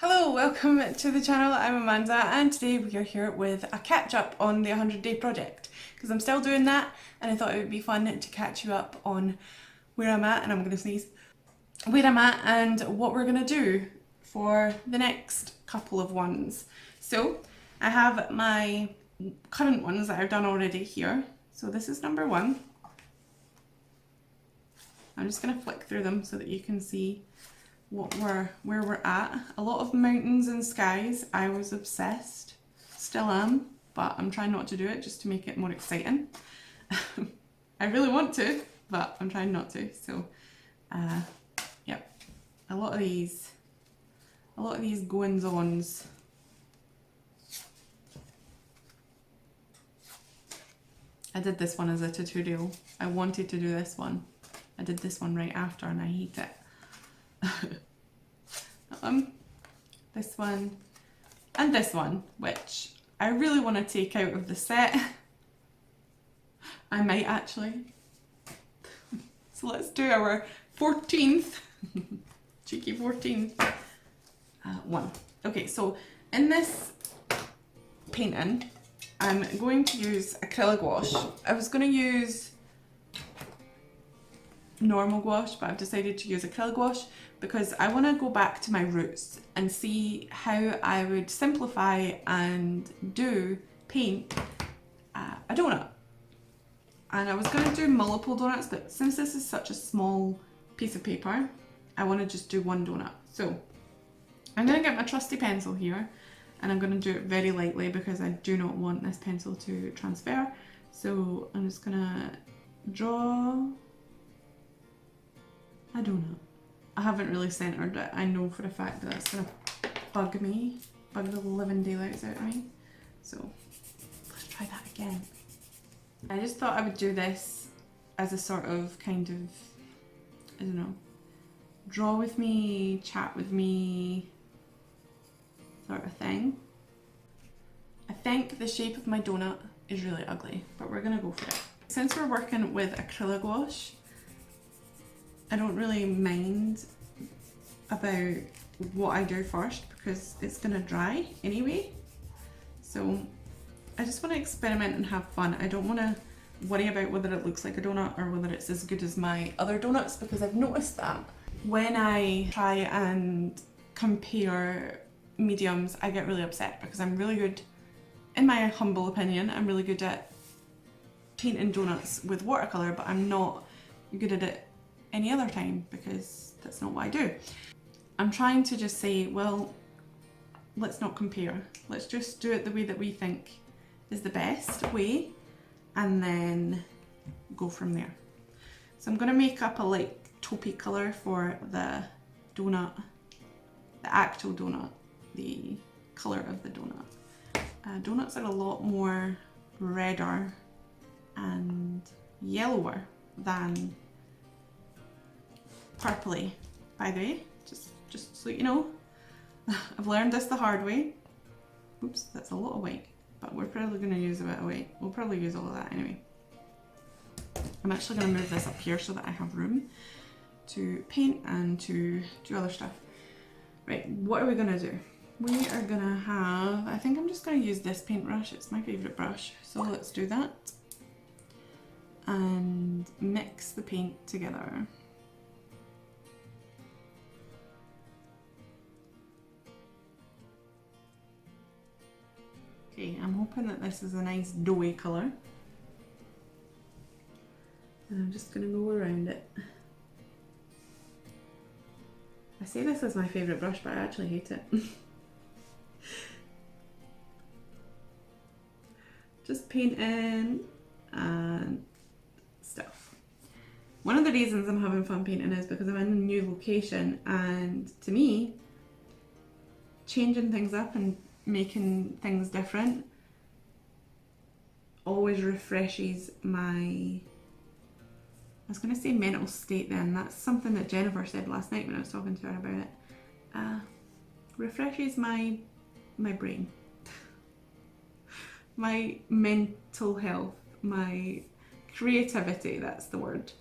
Hello, welcome to the channel. I'm Amanda and today we are here with a catch up on the 100-day project because I'm still doing that and I thought it would be fun to catch you up on where I'm at, and I'm going to sneeze, where I'm at and what we're going to do for the next couple of ones. So I have my current ones that I've done already here. So this is number 1. I'm just going to flick through them so that you can see where we're at. A lot of mountains and skies. I was obsessed, still am, but I'm trying not to do it just to make it more exciting. I really want to, but I'm trying not to. So yep, a lot of these goings-ons. I did this one as a tutorial. I wanted to do this one. I did this one right after and I hate it. This one and this one, which I really want to take out of the set. I might actually. So let's do our 14th cheeky 14th one. Okay, so in this painting I'm going to use acrylic gouache. I was going to use normal gouache, but I've decided to use acrylic gouache because I want to go back to my roots and see how I would simplify and paint a donut. And I was going to do multiple donuts, but since this is such a small piece of paper, I want to just do one donut. So I'm going to get my trusty pencil here and I'm going to do it very lightly because I do not want this pencil to transfer. So I'm just going to draw a donut. I haven't really centered it. I know for a fact that it's going to bug the living daylights out of me. So let's try that again. I just thought I would do this as a sort of kind of, I don't know, draw with me, chat with me sort of thing. I think the shape of my donut is really ugly, but we're going to go for it. Since we're working with acrylic gouache, I don't really mind about what I do first because it's going to dry anyway. So I just want to experiment and have fun. I don't want to worry about whether it looks like a donut or whether it's as good as my other donuts, because I've noticed that when I try and compare mediums I get really upset because I'm really good, in my humble opinion, I'm really good at painting donuts with watercolour, but I'm not good at it any other time because that's not what I do. I'm trying to just say, well, let's not compare. Let's just do it the way that we think is the best way and then go from there. So I'm going to make up a light taupey colour for the donut, the actual donut, the colour of the donut. Donuts are a lot more redder and yellower than purpley, by the way, just so you know. I've learned this the hard way. Oops, that's a lot of white, but we're probably going to use a bit of white. We'll probably use all of that anyway. I'm actually going to move this up here so that I have room to paint and to do other stuff. Right, what are we going to do? We are going to have, I think I'm just going to use this paintbrush. It's my favourite brush, so let's do that and mix the paint together. Okay, I'm hoping that this is a nice doughy colour. And I'm just going to go around it. I say this is my favourite brush, but I actually hate it. Just painting and stuff. One of the reasons I'm having fun painting is because I'm in a new location, and to me, changing things up and making things different always refreshes my, I was going to say mental state then, that's something that Jennifer said last night when I was talking to her about it. Refreshes my brain, my mental health, my creativity, that's the word.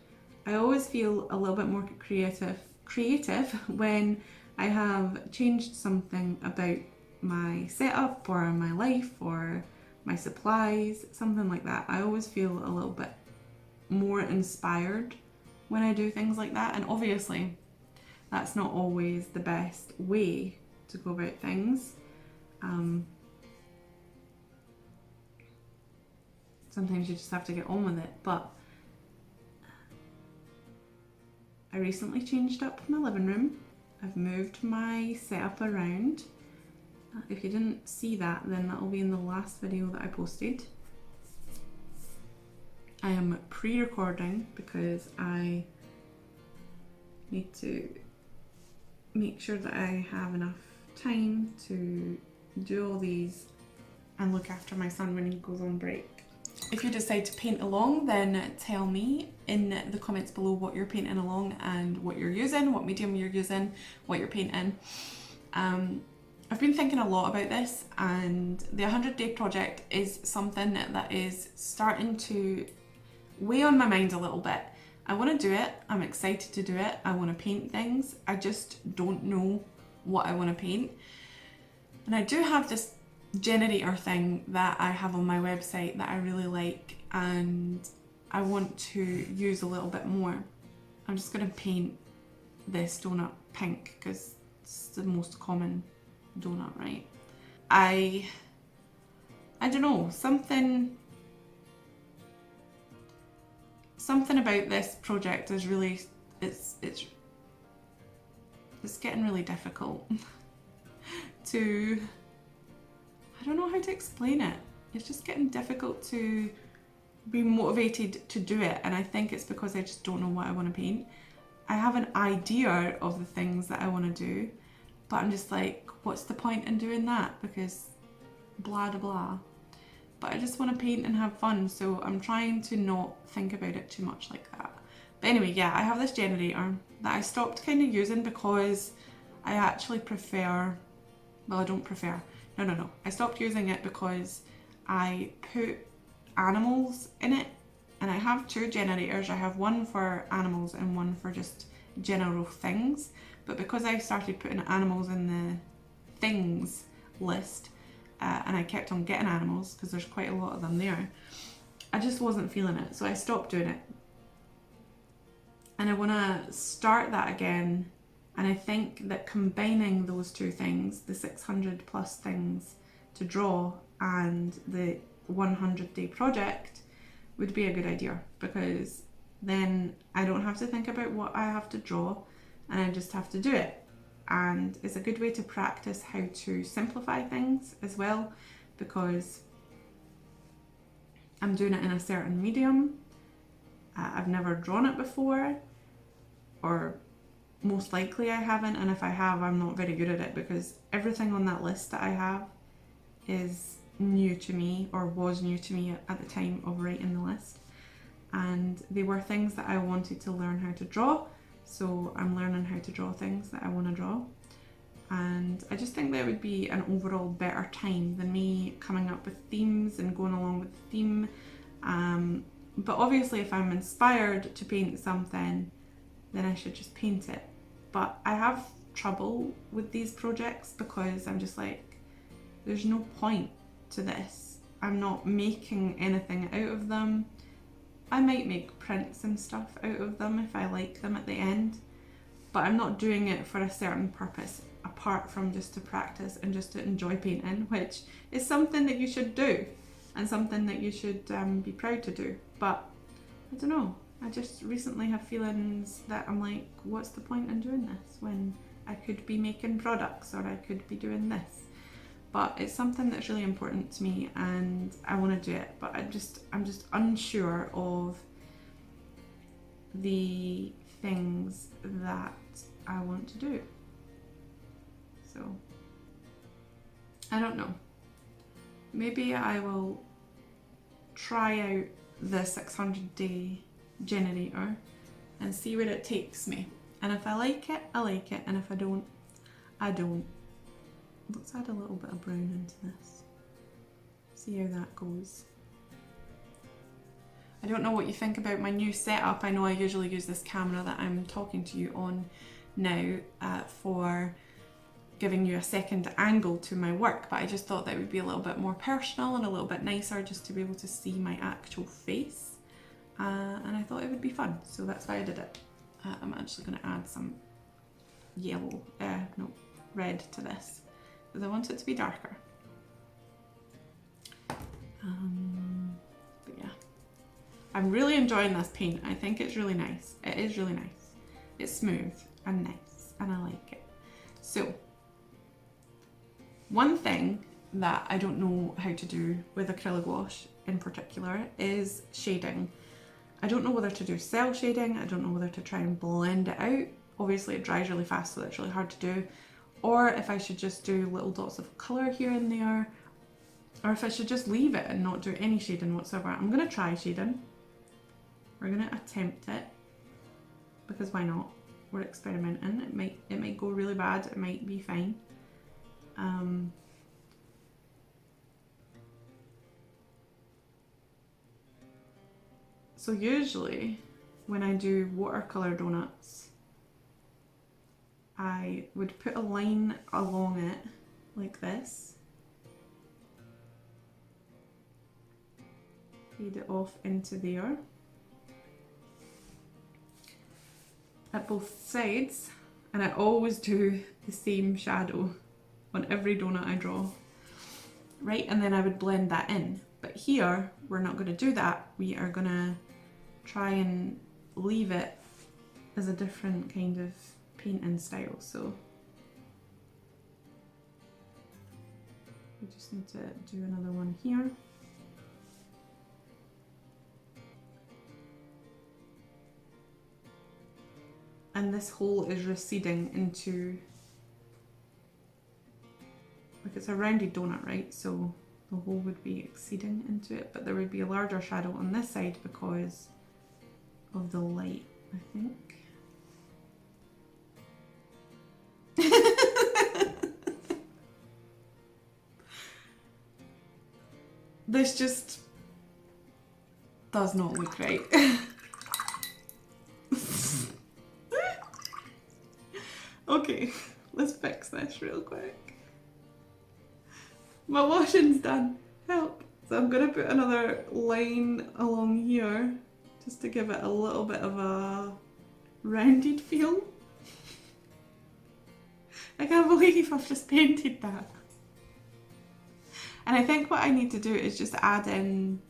I always feel a little bit more creative when I have changed something about my setup or my life or my supplies, something like that, I always feel a little bit more inspired when I do things like that. And obviously that's not always the best way to go about things. Sometimes you just have to get on with it. But I recently changed up my living room. I've moved my setup around. If you didn't see that, then that'll be in the last video that I posted. I am pre-recording because I need to make sure that I have enough time to do all these and look after my son when he goes on break. If you decide to paint along, then tell me in the comments below what you're painting along and what you're using, what medium you're using, what you're painting. I've been thinking a lot about this, and the 100-day project is something that is starting to weigh on my mind a little bit. I want to do it, I'm excited to do it, I want to paint things, I just don't know what I want to paint. And I do have this generator thing that I have on my website that I really like, and I want to use a little bit more. I'm just going to paint this donut pink because it's the most common donut, right? I don't know, something about this project is really, it's getting really difficult to, I don't know how to explain it. It's just getting difficult to be motivated to do it, and I think it's because I just don't know what I want to paint. I have an idea of the things that I want to do, but I'm just like, what's the point in doing that? Because blah blah blah. But I just want to paint and have fun, so I'm trying to not think about it too much like that. But anyway, yeah, I have this generator that I stopped kind of using because I actually prefer, well, I don't prefer, no. I stopped using it because I put animals in it, and I have two generators. I have one for animals and one for just general things. But because I started putting animals in the things list, and I kept on getting animals because there's quite a lot of them there, I just wasn't feeling it, so I stopped doing it. And I want to start that again, and I think that combining those two things, the 600 plus things to draw and the 100-day project, would be a good idea, because then I don't have to think about what I have to draw and I just have to do it. And it's a good way to practice how to simplify things as well, because I'm doing it in a certain medium. I've never drawn it before, or most likely I haven't, and if I have, I'm not very good at it, because everything on that list that I have is new to me, or was new to me at the time of writing the list, and they were things that I wanted to learn how to draw. So I'm learning how to draw things that I want to draw, and I just think that would be an overall better time than me coming up with themes and going along with the theme. But obviously if I'm inspired to paint something, then I should just paint it. But I have trouble with these projects because I'm just like, there's no point to this. I'm not making anything out of them. I might make prints and stuff out of them if I like them at the end, but I'm not doing it for a certain purpose apart from just to practice and just to enjoy painting, which is something that you should do and something that you should be proud to do. But I don't know, I just recently have feelings that I'm like, what's the point in doing this when I could be making products, or I could be doing this? But it's something that's really important to me and I want to do it, but I'm just unsure of the things that I want to do. So I don't know. Maybe I will try out the 600-day generator and see where it takes me. And if I like it, I like it, and if I don't, I don't. Let's add a little bit of brown into this. See how that goes. I don't know what you think about my new setup. I know I usually use this camera that I'm talking to you on now for giving you a second angle to my work, but I just thought that would be a little bit more personal and a little bit nicer just to be able to see my actual face. And I thought it would be fun, so that's why I did it. I'm actually going to add some red to this, because I want it to be darker. But yeah, I'm really enjoying this paint. I think it's really nice. It is really nice. It's smooth and nice, and I like it. So, one thing that I don't know how to do with acrylic gouache in particular is shading. I don't know whether to do cell shading, I don't know whether to try and blend it out. Obviously it dries really fast, so that's really hard to do. Or if I should just do little dots of colour here and there. Or if I should just leave it and not do any shading whatsoever. I'm going to try shading. We're going to attempt it. Because why not? We're experimenting. It might go really bad, it might be fine. So usually when I do watercolour donuts, I would put a line along it like this, fade it off into there at both sides, and I always do the same shadow on every donut I draw, right? And then I would blend that in. But here we're not going to do that. We are going to try and leave it as a different kind of painting style. So we just need to do another one here. And this hole is receding into, like, it's a rounded donut, right? So the hole would be exceeding into it, but there would be a larger shadow on this side because of the light, I think. This just does not look right. Okay, let's fix this real quick. My washing's done. Help. So I'm going to put another line along here just to give it a little bit of a rounded feel. I can't believe I've just painted that. And I think what I need to do is just add in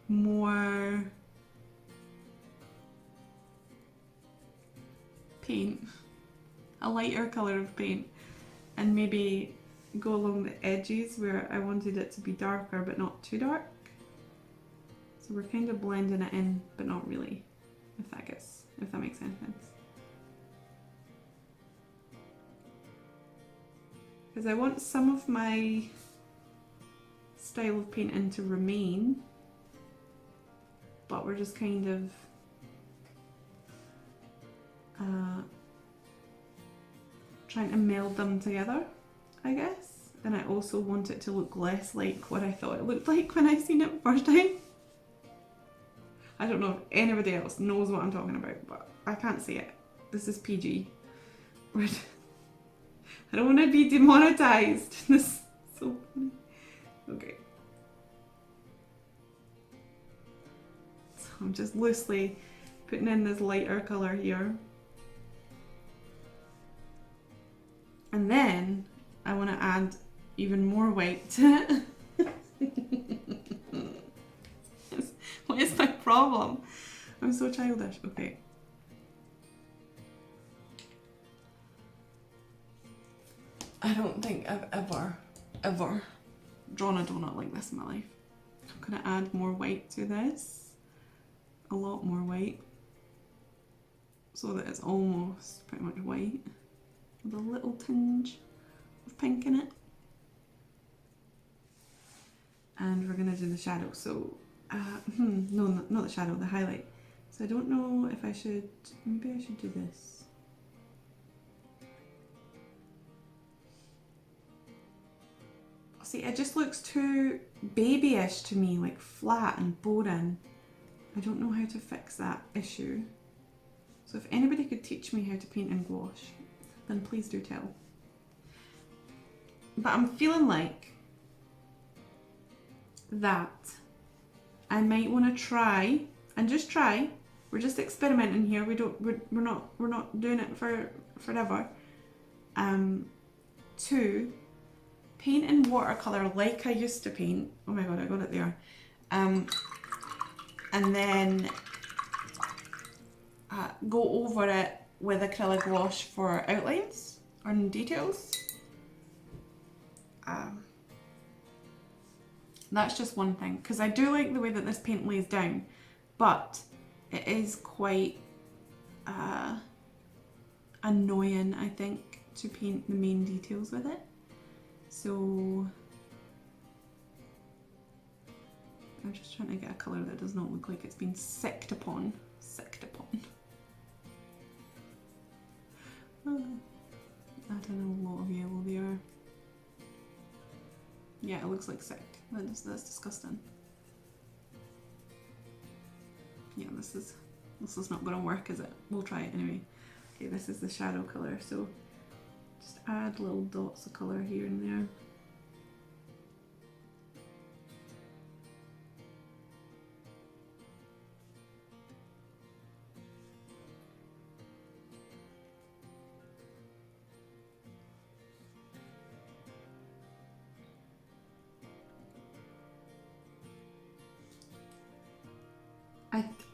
more paint, a lighter colour of paint, and maybe go along the edges where I wanted it to be darker but not too dark. So we're kind of blending it in, but not really, if that makes any sense. Because I want some of my style of painting to remain, but we're just kind of trying to meld them together, I guess. And I also want it to look less like what I thought it looked like when I seen it the first time. I don't know if anybody else knows what I'm talking about, but I can't say it. This is PG. I don't want to be demonetized. This is so funny. Okay. So I'm just loosely putting in this lighter colour here. And then I want to add even more white to it. What is my problem? I'm so childish. Okay. I don't think I've ever drawn a donut like this in my life. I'm going to add more white to this. A lot more white. So that it's almost pretty much white. With a little tinge of pink in it. And we're going to do the shadow. So, no, not the shadow, the highlight. So I don't know if I should, maybe I should do this. See, it just looks too babyish to me, like flat and boring. I don't know how to fix that issue. So if anybody could teach me how to paint in gouache, then please do tell. but I'm feeling like that I might want to try, and just try, we're just experimenting here, we're not doing it for forever, to paint in watercolour like I used to paint. Oh my god, I got it there. And then go over it with acrylic wash for outlines or details. That's just one thing, because I do like the way that this paint lays down, but it is quite annoying, I think, to paint the main details with it. So I'm just trying to get a colour that does not look like it's been sicked upon. I don't know, a lot of yellow there. Yeah, it looks like sick. That's disgusting. Yeah, this is not going to work, is it? We'll try it anyway. Okay, this is the shadow colour, so just add little dots of colour here and there.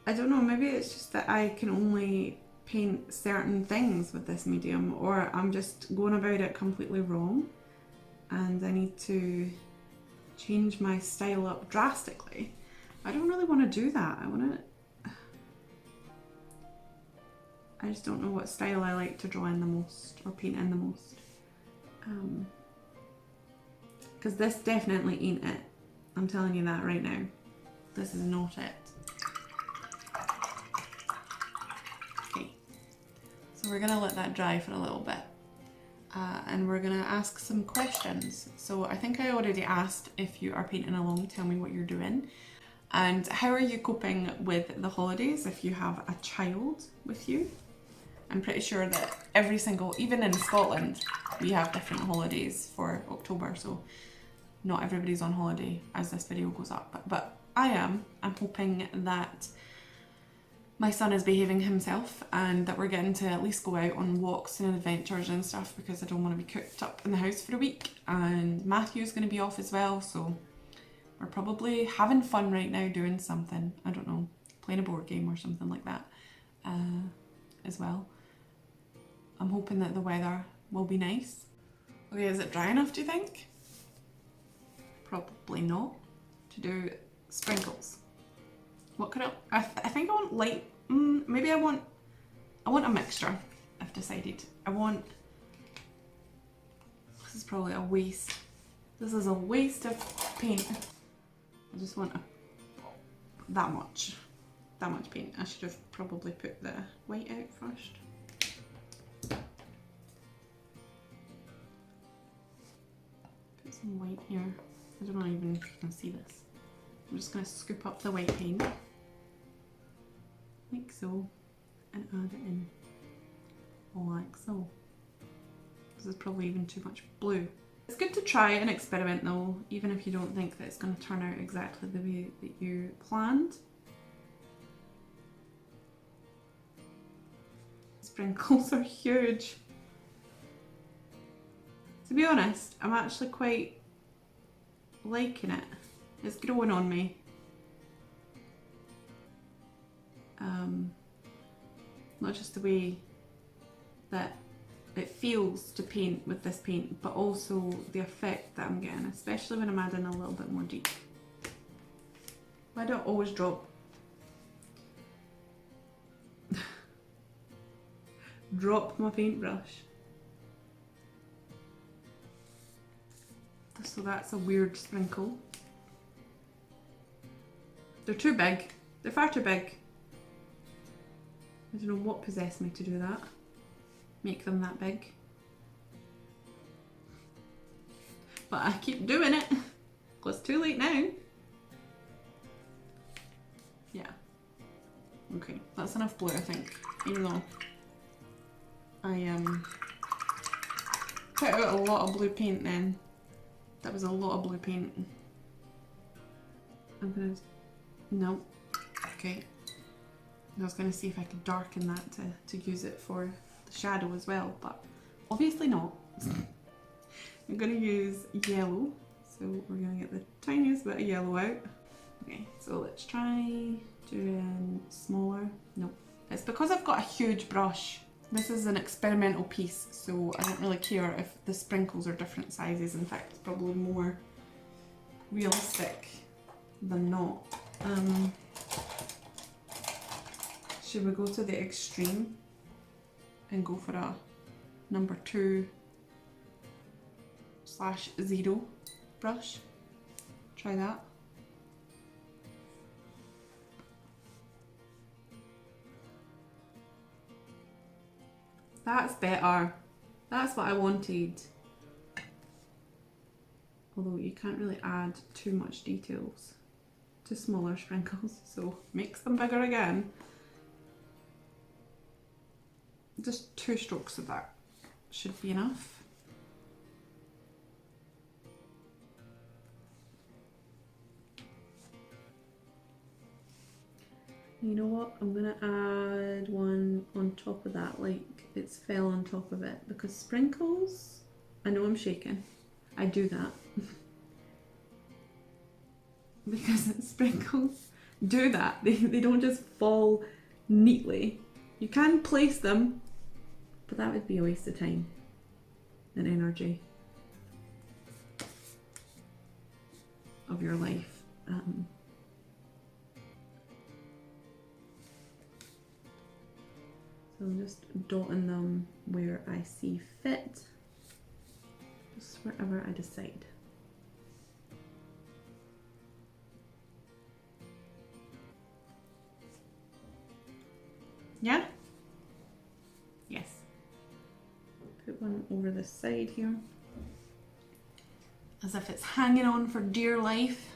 I don't know, maybe it's just that I can only paint certain things with this medium, or I'm just going about it completely wrong and I need to change my style up drastically. I don't really want to do that. I just don't know what style I like to draw in the most or paint in the most. Because this definitely ain't it. I'm telling you that right now. This is not it. So we're gonna let that dry for a little bit, and we're gonna ask some questions. So I think I already asked, if you are painting along, tell me what you're doing, and how are you coping with the holidays if you have a child with you. I'm pretty sure that every single, even in Scotland, we have different holidays for October, so not everybody's on holiday as this video goes up, but I am. I'm hoping that my son is behaving himself and that we're getting to at least go out on walks and adventures and stuff, because I don't want to be cooped up in the house for a week, and Matthew's going to be off as well, so we're probably having fun right now doing something, I don't know, playing a board game or something like that as well. I'm hoping that the weather will be nice. Okay, is it dry enough, do you think? Probably not. To do sprinkles. What could I think I want light, maybe I want a mixture, I've decided. This is probably a waste. This is a waste of paint. I just want that much paint. I should have probably put the white out first. Put some white here. I don't know even if you can see this. I'm just going to scoop up the white paint, like so, and add it in, like so. This is probably even too much blue. It's good to try and experiment though, even if you don't think that it's going to turn out exactly the way that you planned. Sprinkles are huge. To be honest, I'm actually quite liking it. It's growing on me. Not just the way that it feels to paint with this paint, but also the effect that I'm getting, especially when I'm adding a little bit more deep. Why do I always drop? Drop my paintbrush. So that's a weird sprinkle. They're too big. They're far too big. I don't know what possessed me to do that. Make them that big. But I keep doing it. Well, it's too late now. Yeah. Okay, that's enough blue, I think. Even though I put out a lot of blue paint then. That was a lot of blue paint. I'm gonna, no, okay. I was gonna see if I could darken that to use it for the shadow as well, but obviously not. I'm gonna use yellow, so we're gonna get the tiniest bit of yellow out. Okay, so let's try doing smaller. No, it's because I've got a huge brush. This is an experimental piece, so I don't really care if the sprinkles are different sizes. In fact, it's probably more realistic than not. Should we go to the extreme and go for a number 2/0 brush? Try that. That's better. That's what I wanted. Although you can't really add too much details to smaller sprinkles, so mix them bigger again. Just 2 strokes of that should be enough. You know what? I'm gonna add one on top of that, like it's fell on top of it, because sprinkles, I know I'm shaking, I do that. Because sprinkles do that, they don't just fall neatly. You can place them, but that would be a waste of time and energy of your life. So I'm just dotting them where I see fit, just wherever I decide. Yeah? Yes. Put one over the side here, as if it's hanging on for dear life.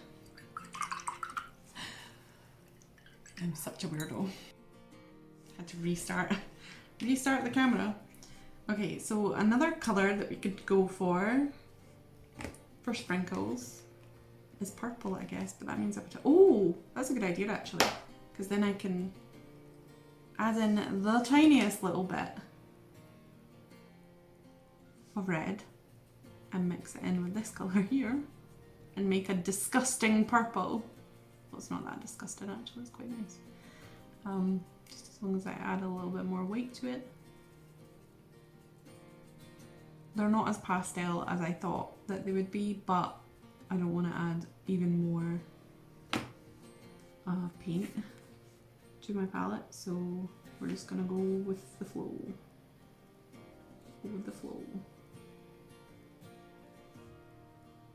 I'm such a weirdo. Had to restart the camera. Okay, so another colour that we could go for sprinkles is purple, I guess, but that means I have to, oh, that's a good idea actually, because then I can add in the tiniest little bit of red and mix it in with this colour here and make a disgusting purple. Well, it's not that disgusting actually, it's quite nice. Just as long as I add a little bit more weight to it. They're not as pastel as I thought that they would be, but I don't want to add even more paint to my palette, so we're just gonna go with the flow. Go with the flow.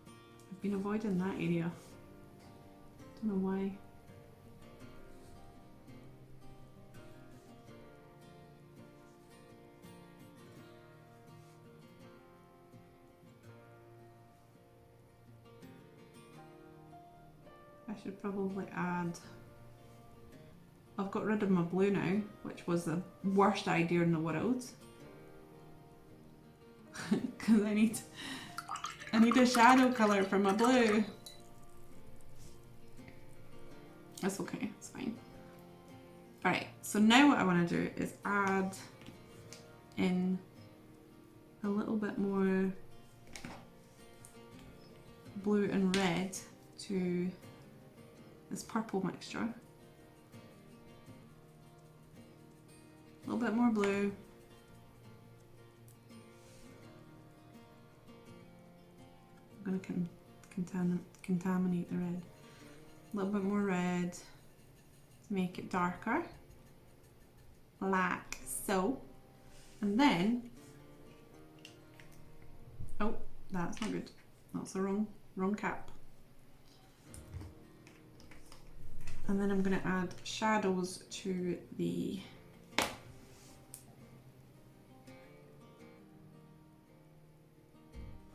I've been avoiding that area. Don't know why. I should probably add, I've got rid of my blue now, which was the worst idea in the world. Because I need a shadow colour for my blue. That's okay, it's fine. Alright, so now what I want to do is add in a little bit more blue and red to this purple mixture. A little bit more blue. I'm going to contaminate the red. A little bit more red to make it darker, like so. And then, oh, that's not good. That's the wrong cap. And then I'm going to add shadows to the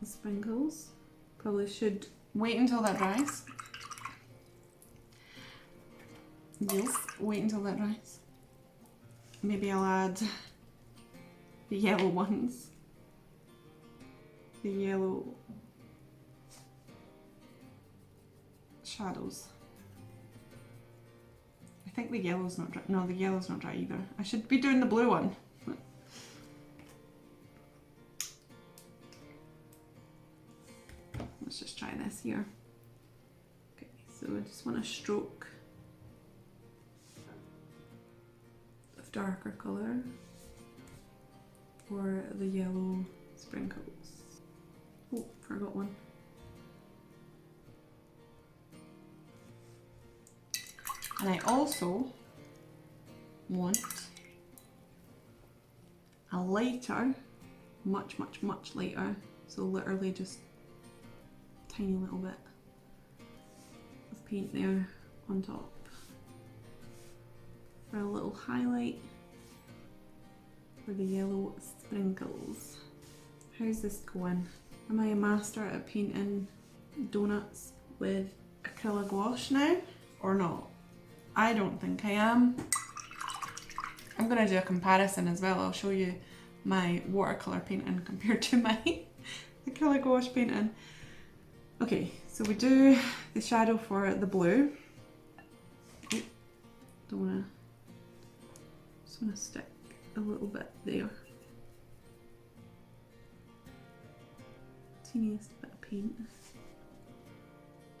sprinkles. Probably should wait until that dries. Yes, wait until that dries. Maybe I'll add the yellow ones. The yellow shadows. I think the yellow's not dry. No, the yellow's not dry either. I should be doing the blue one. Let's just try this here. Okay, so I just want a stroke of darker colour for the yellow sprinkles. Oh, forgot one. And I also want a lighter, much lighter, so literally just tiny little bit of paint there on top for a little highlight for the yellow sprinkles. How's this going? Am I a master at painting donuts with acrylic gouache now or not? I don't think I am. I'm gonna do a comparison as well. I'll show you my watercolour painting compared to my acrylic gouache painting. Okay, so we do the shadow for the blue. Oh, don't wanna, just wanna stick a little bit there. Teeniest bit of paint.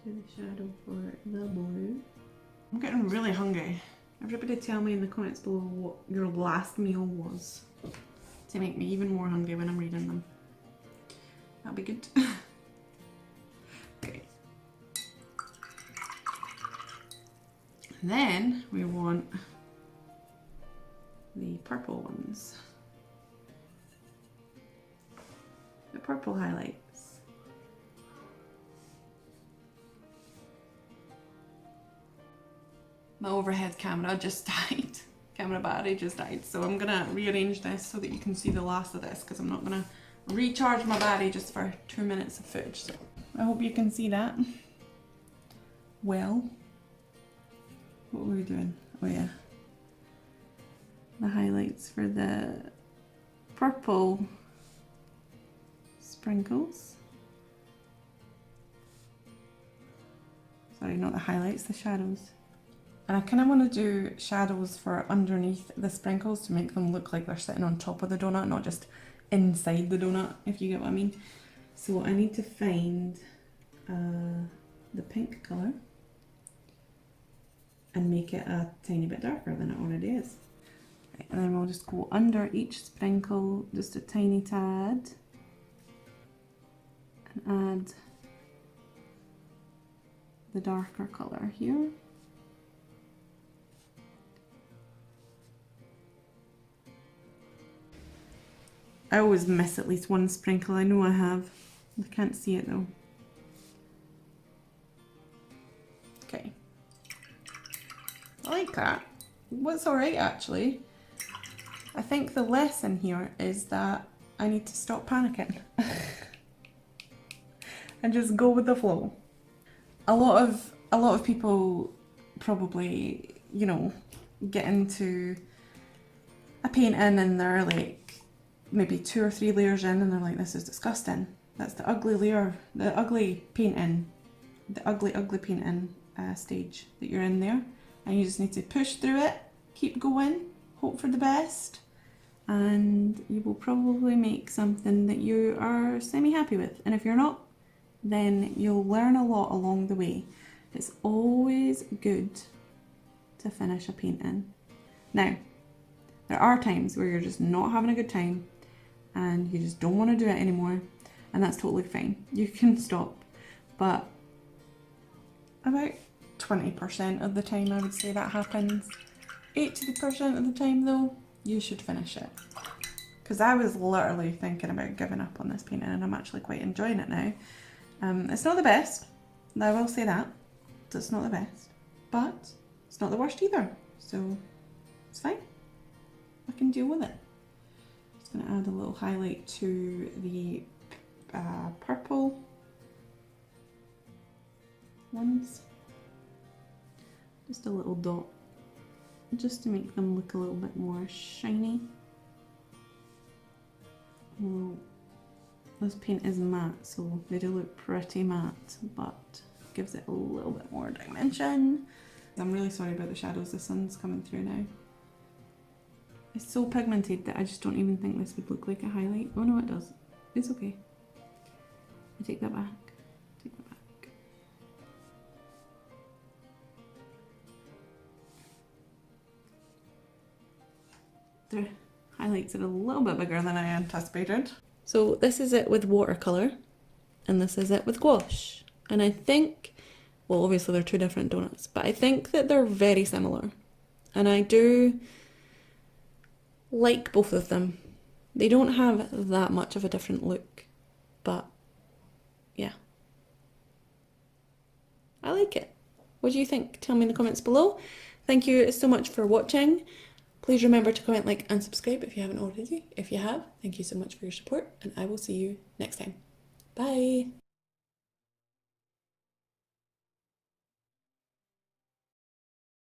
Do the shadow for the blue. I'm getting really hungry. Everybody tell me in the comments below what your last meal was to make me even more hungry when I'm reading them. That'll be good. Okay. And then we want the purple ones. The purple highlights. My overhead camera just died. Camera battery just died. So I'm gonna rearrange this so that you can see the last of this, because I'm not gonna recharge my battery just for 2 minutes of footage. So I hope you can see that. Well, what were we doing? Oh yeah. The highlights for the purple sprinkles. Sorry, not the highlights, the shadows. And I kind of want to do shadows for underneath the sprinkles to make them look like they're sitting on top of the donut, not just inside the donut, if you get what I mean. So I need to find the pink colour and make it a tiny bit darker than it already is. Right, and then we'll just go under each sprinkle just a tiny tad and add the darker colour here. I always miss at least one sprinkle. I know I have. I can't see it though. Okay. I like that. What's alright actually. I think the lesson here is that I need to stop panicking. And just go with the flow. A lot of people probably, you know, get into a painting and they're like maybe 2 or 3 layers in and they're like, this is disgusting. That's the ugly layer, the ugly painting, the ugly painting stage that you're in there. And you just need to push through it, keep going, hope for the best, and you will probably make something that you are semi-happy with. And if you're not, then you'll learn a lot along the way. It's always good to finish a painting. Now, there are times where you're just not having a good time and you just don't want to do it anymore, and that's totally fine. You can stop, but about 20% of the time I would say that happens. 80% of the time though, you should finish it. Because I was literally thinking about giving up on this painting and I'm actually quite enjoying it now. It's not the best, I will say that. It's not the best, but it's not the worst either. So it's fine. I can deal with it. Just going to add a little highlight to the purple ones. Just a little dot, just to make them look a little bit more shiny. Well, this paint is matte, so they do look pretty matte, but gives it a little bit more dimension. I'm really sorry about the shadows, the sun's coming through now. It's so pigmented that I just don't even think this would look like a highlight. Oh no, it does. It's okay. I take that back. Take that back. The highlights are a little bit bigger than I anticipated. So this is it with watercolour, and this is it with gouache. And I think, well, obviously they're two different donuts, but I think that they're very similar. And I do like both of them. They don't have that much of a different look, but yeah. I like it. What do you think? Tell me in the comments below. Thank you so much for watching. Please remember to comment, like, and subscribe if you haven't already. If you have, thank you so much for your support, and I will see you next time. Bye!